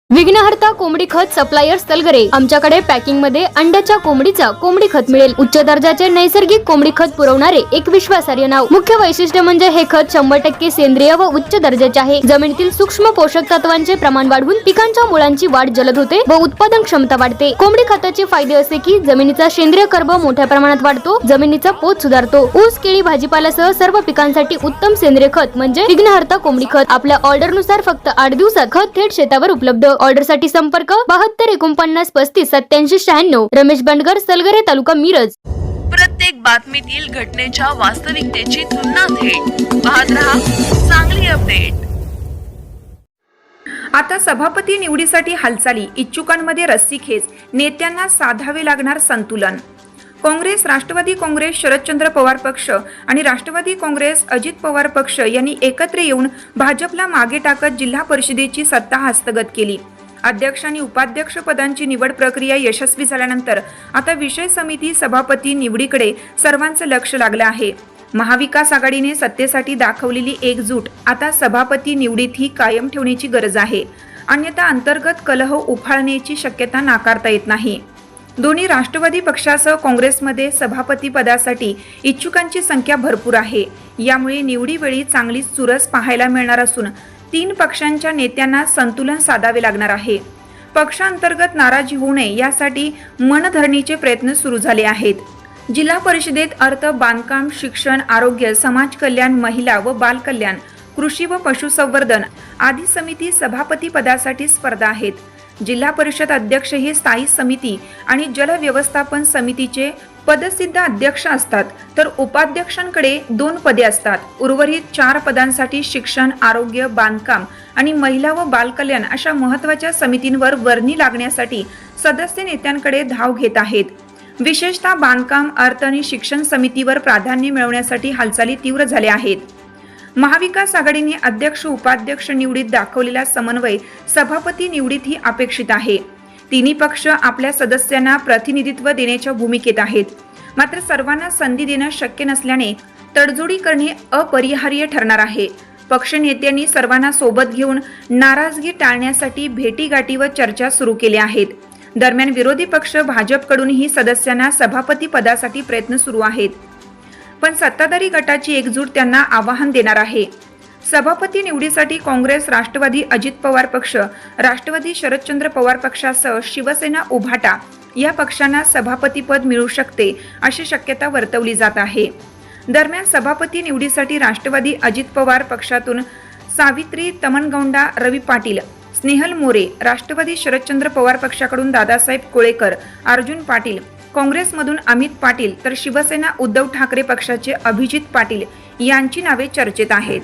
विघ्नहर्ता कोंबडी खत सप्लायर सलगरे आमच्याकडे पॅकिंग मध्ये अंड्याच्या कोंबडीचा कोंबडी खत मिळेल। उच्च दर्जाचे नैसर्गिक कोंबडी खत पुरवणारे एक विश्वासार्ह नाव। मुख्य वैशिष्ट्य म्हणजे हे खत 100% सेंद्रिय व उच्च दर्जाचे आहे। जमिनीतील सूक्ष्म पोषक तत्वांचे प्रमाण वाढवून पिकांच्या मुळांची वाढ जलद होते व उत्पादन क्षमता वाढते। कोंबडी खताचे फायदे असे की जमिनीचा सेंद्रिय कर्ब मोठ्या प्रमाणात वाढतो, जमिनीचा पोत सुधारतो। ऊस, केळी, भाजीपाल्यासह सर्व पिकांसाठी उत्तम सेंद्रिय खत म्हणजे विघ्नहर्ता कोंबडी खत। आपल्या ऑर्डर नुसार फक्त 8 दिवसात खत थेट शेतावर उपलब्ध। ऑर्डर साठी संपर्क 72 49 35 87 96। रमेश बंडगर, सलगरे, तालुका मिरज। प्रत्येक बातमीतील घटनेच्या वास्तविकतेची तुलना थेट पाहत रहा चांगली अपडेट। आता सभापती निवडीसाठी हालचाली, इच्छुकांमध्ये रस्सीखेच, नेत्यांना साधावे लागणार संतुलन। काँग्रेस, राष्ट्रवादी काँग्रेस, शरदचंद्र पवार पक्ष आणि राष्ट्रवादी काँग्रेस, अजित पवार पक्ष यांनी एकत्र येऊन भाजपला मागे टाकत जिल्हा परिषदेची सत्ता हस्तगत केली। अध्यक्ष आणि उपाध्यक्ष पदांची निवड प्रक्रिया यशस्वी झाल्यानंतर आता विषय समिती सभापती निवडीकडे सर्वांचं लक्ष लागलं आहे। महाविकास आघाडीने सत्तेसाठी दाखवलेली एकजूट आता सभापती निवडीतही कायम ठेवण्याची गरज आहे, अन्यथा अंतर्गत कलह उफाळण्याची शक्यता नाकारता येत नाही। दोन्ही राष्ट्रवादी पक्षासह काँग्रेसमध्ये सभापती पदासाठी इच्छुकांची संख्या भरपूर आहे। यामुळे निवडीवेळी चांगलीच चुरस पाहायला मिळणार असून 3 पक्षांच्या नेत्यांना संतुलन साधावे लागणार आहे। पक्षांतर्गत नाराजी होऊ नये यासाठी मनधरणीचे प्रयत्न सुरू झाले आहेत। जिल्हा परिषदेत अर्थ, बांधकाम, शिक्षण, आरोग्य, समाज कल्याण, महिला व बाल कल्याण, कृषी व पशुसंवर्धन आदी समिती सभापती पदासाठी स्पर्धा आहेत। जिल्हा परिषद अध्यक्ष हे स्थायी समिती आणि जल व्यवस्थापन समितीचे पदसिद्ध अध्यक्ष असतात, तर उपाध्यक्षांकडे 2 पदे असतात। उर्वरित 4 पदांसाठी शिक्षण, आरोग्य, बांधकाम आणि महिला व बाल कल्याण अशा महत्त्वाच्या समितींवर वर्णी लागण्यासाठी सदस्य नेत्यांकडे धाव घेत आहेत। विशेषतः बांधकाम, अर्थ आणि शिक्षण समितीवर प्राधान्य मिळवण्यासाठी हालचाली तीव्र झाल्या आहेत। महाविकास आघाडीने अध्यक्ष उपाध्यक्ष निवडीत दाखवलेला समन्वय सभापती निवडीतही अपेक्षित आहे। तिन्ही पक्ष आपल्या सदस्यांना प्रतिनिधित्व देण्याच्या भूमिकेत आहेत, मात्र सर्वांना संधी देणं शक्य नसल्याने तडजोडी करणे अपरिहार्य ठरणार आहे। पक्ष नेत्यांनी सर्वांना सोबत घेऊन नाराजगी टाळण्यासाठी भेटीगाठी व चर्चा सुरू केल्या आहेत। दरम्यान विरोधी पक्ष भाजपकडूनही सदस्यांना सभापती पदासाठी प्रयत्न सुरू आहेत, पण सत्ताधारी गटाची एकजूट त्यांना आव्हान देणार आहे। सभापती निवडीसाठी काँग्रेस, राष्ट्रवादी, अजित पवार पक्ष, राष्ट्रवादी शरदचंद्र पवार पक्षासह शिवसेना, उभाटा या पक्षांना सभापतीपद मिळू शकते अशी शक्यता वर्तवली जात आहे। दरम्यान सभापती निवडीसाठी राष्ट्रवादी अजित पवार पक्षातून सावित्री तमनगौंडा, रवी पाटील, स्नेहल मोरे, राष्ट्रवादी शरदचंद्र पवार पक्षाकडून दादासाहेब कोळेकर, अर्जुन पाटील, काँग्रेसमधून अमित पाटील तर शिवसेना उद्धव ठाकरे पक्षाचे अभिजित पाटील यांची नावे चर्चेत आहेत।